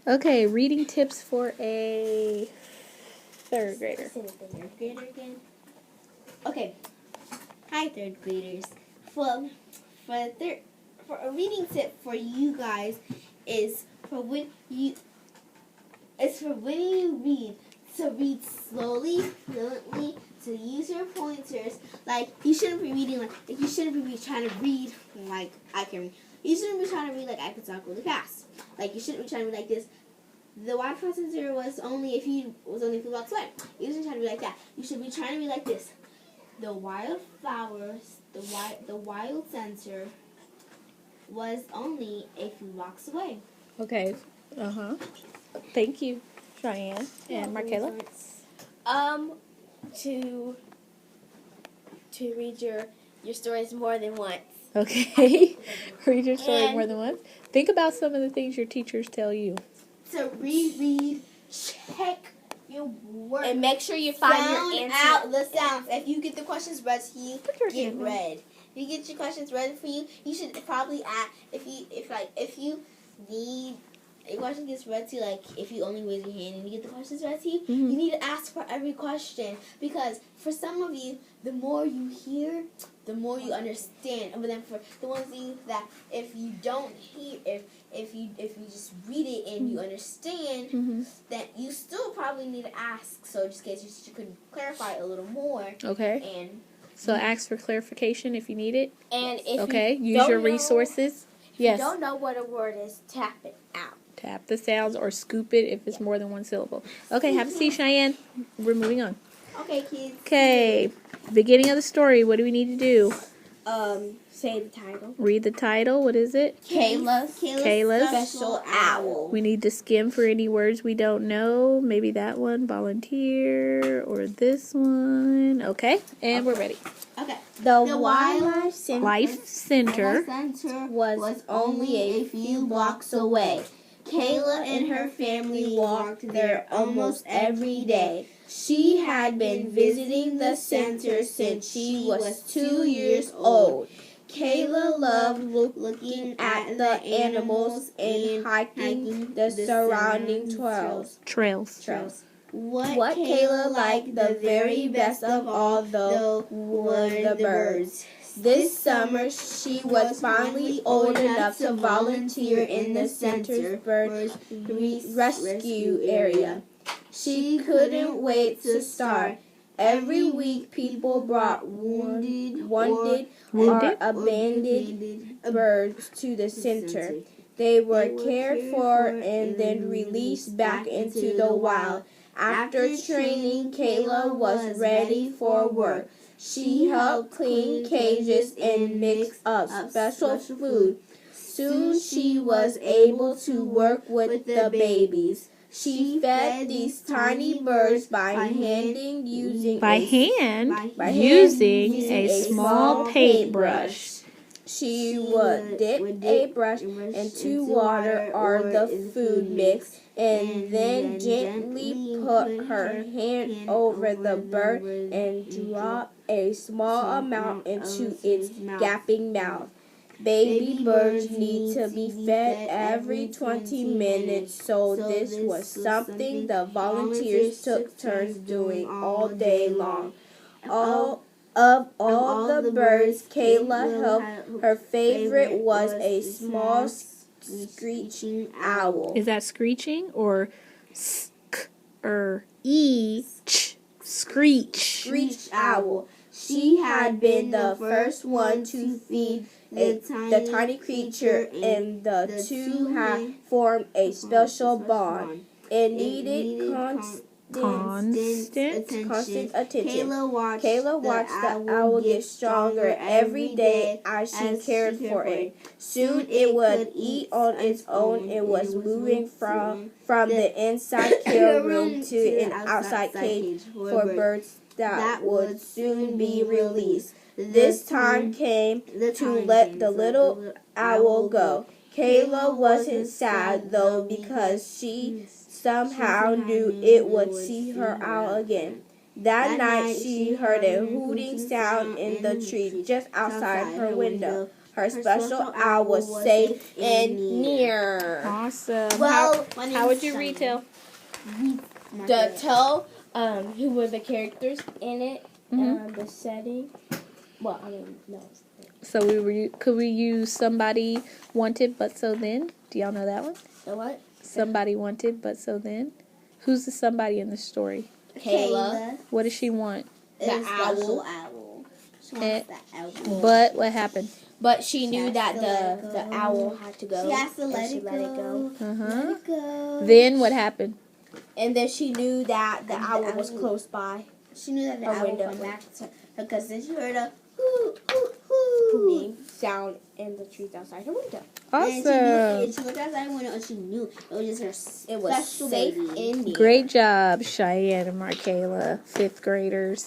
Okay, reading tips for a third grader. Say the third grader again. Okay. Hi, third graders. For a reading tip for you guys is for when you read, to read slowly, fluently, to use your pointers. Like, you shouldn't be reading you shouldn't be trying to read like I can read. You shouldn't be trying to read like I can talk really fast. Like, you shouldn't be trying to read like this. The Wi-Fi sensor was only a few blocks away. You shouldn't try to be like that. You should be trying to be like this. The wildflowers, the wild sensor was only a few blocks away. Okay. Thank you, Cheyenne and Markayla. To read your stories more than once. Okay. Read your story more than once. Think about some of the things your teachers tell you. To reread, check your work, and make sure you find your answer. Out the sounds. If you get the questions read to you, get hand read. If you get your questions read for you, you should probably ask. If you need a question gets read to you, like if you only raise your hand and you get the questions read to you, you need to ask for every question, because for some of you, the more you hear, the more you understand. But then for the ones of you that if you don't hear, if you just read it and you understand, then you still probably need to ask. So just in case you could clarify it a little more. Okay. And so ask for clarification if you need it. And if use your resources. If you don't know what a word is, tap it out. Tap the sounds or scoop it if it's more than one syllable. Okay, have a seat, Cheyenne. We're moving on. Okay, kids. Okay, beginning of the story. What do we need to do? Say the title. Read the title. What is it? Kayla's Special Owl. We need to skim for any words we don't know. Maybe that one, volunteer, or this one. Okay, and we're ready. Okay. The Wildlife Center was only a few blocks away. Kayla and her family walked there almost every day. She had been visiting the center since she was 2 years old. Kayla loved looking at the animals and hiking the surrounding trails. What Kayla liked the very best of all, though, were the birds. This summer, she was finally old enough to volunteer in the center's bird rescue area. She couldn't wait to start. Every week, people brought wounded or abandoned birds to the center. They were cared for and then released back into the wild. After training, Kayla was ready for work. She helped clean cages and mix up special food. Soon she was able to work with the babies. She fed these tiny birds by hand using a small paintbrush. She would dip a brush into water or the food mix and then gently put her hand over the bird and drop a small amount into its gaping mouth. Baby birds need to be fed every 20 minutes, so this was something the volunteers took turns doing all day long. Of all the birds Kayla helped, her favorite was a small screeching owl. Is that screeching or screech? Screech owl. She had been the first one to feed the tiny creature, and the two had formed a special bond. It needed constant attention. Kayla watched the owl get stronger every day as she cared for it. Soon it would eat on its own and was moving from the inside care room to an outside cage for birds that would soon be released. This time came to let the little owl go. Kayla wasn't sad, though, because she somehow knew it would see her out again. That night, she heard a hooting sound in the tree just outside her window. Her special owl was safe and near. Awesome. Well, How would you retell? The tell, who were the characters in it, the setting. Well, I mean, no. So could we use somebody wanted but so then? Do y'all know that one? The what? Somebody wanted but so then. Who's the somebody in the story? Kayla. What does she want? The owl. She wants the owl. But what happened? But she knew that has to let the go. owl had to go. She has to and let she it let it go. Let it go. Then what happened? And then she knew that the And the owl was owl- close by. She knew that the Her owl window. would come back to her because then she heard a hoo hoo hoo. Sound in the trees outside her window. And Awesome. she looked outside the window and she knew it was just her It was special safe baby. and near. Great job, Cheyenne and Markayla, 5th graders.